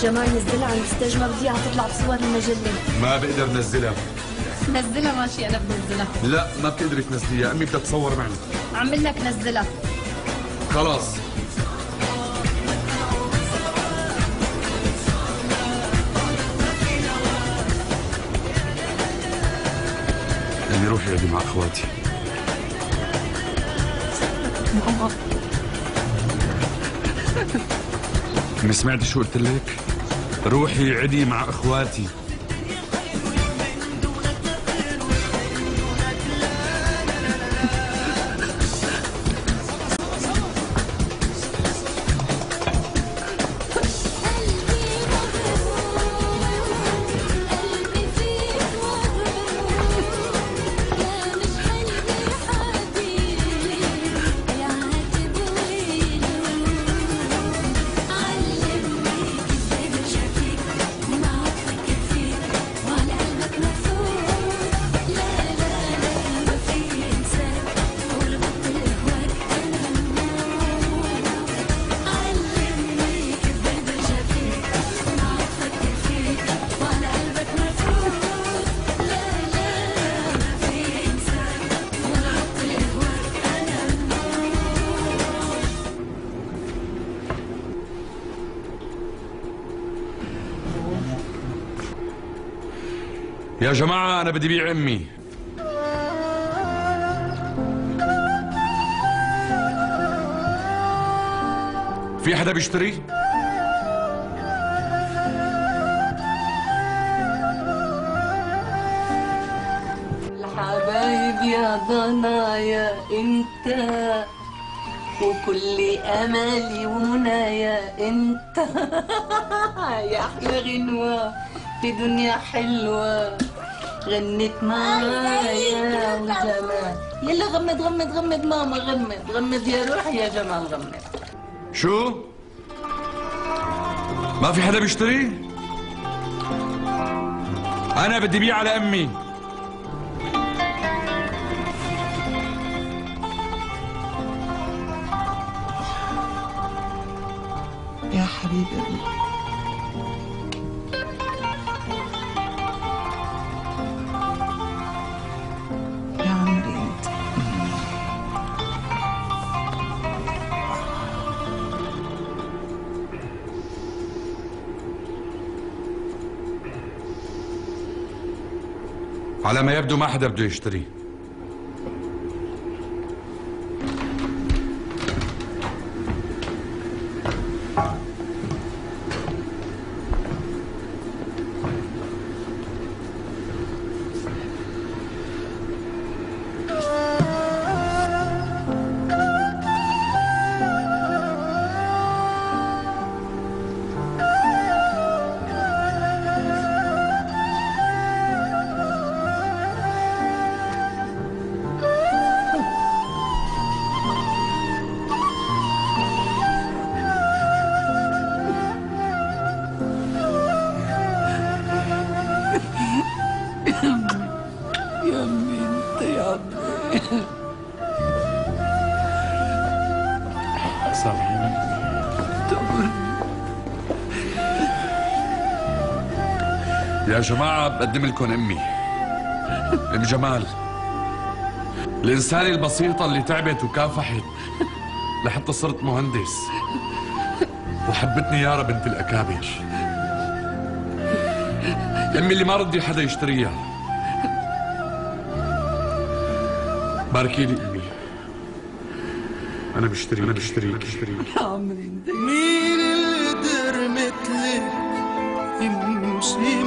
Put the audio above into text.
جمال نزلها عن الستيج، ما بدي اياها تطلع بصور المجله. ما بقدر نزلها. نزلها ماشي، انا بنزلها. لا ما بتقدري تنزليها، امي بدها تصور معي. عم لك نزلها. خلاص. امي روحي عدي مع اخواتي. ماما امي سمعتي شو قلت لك؟ روحي عدي مع اخواتي. يا جماعة أنا بدي بيع أمي. في حدا بيشتري؟ الحبايب يا ضنايا انت، وكل امالي ومنايا انت. يا احلى غنوة في دنيا حلوة، غنت معايا وجمال. يلا غمد غمد غمد ماما، غمد غمد يا روحي يا جمال، غمد. شو؟ ما في حدا بيشتري؟ أنا بدي بيع على أمي. يا حبيبي يا عمري انت. على ما يبدو ما حدا بده يشتري. يا أمي انت يا عمري. سامحيني. يا جماعة بقدم لكم أمي، أم جمال، الإنسانة البسيطة اللي تعبت وكافحت لحتى صرت مهندس وحبتني يارا بنت الأكابر. أمي اللي ما رضي حدا يشتريها. باركي لي أمي، أنا بشتريك. يا عمري انت. مين اللي قدر مثلك يمشي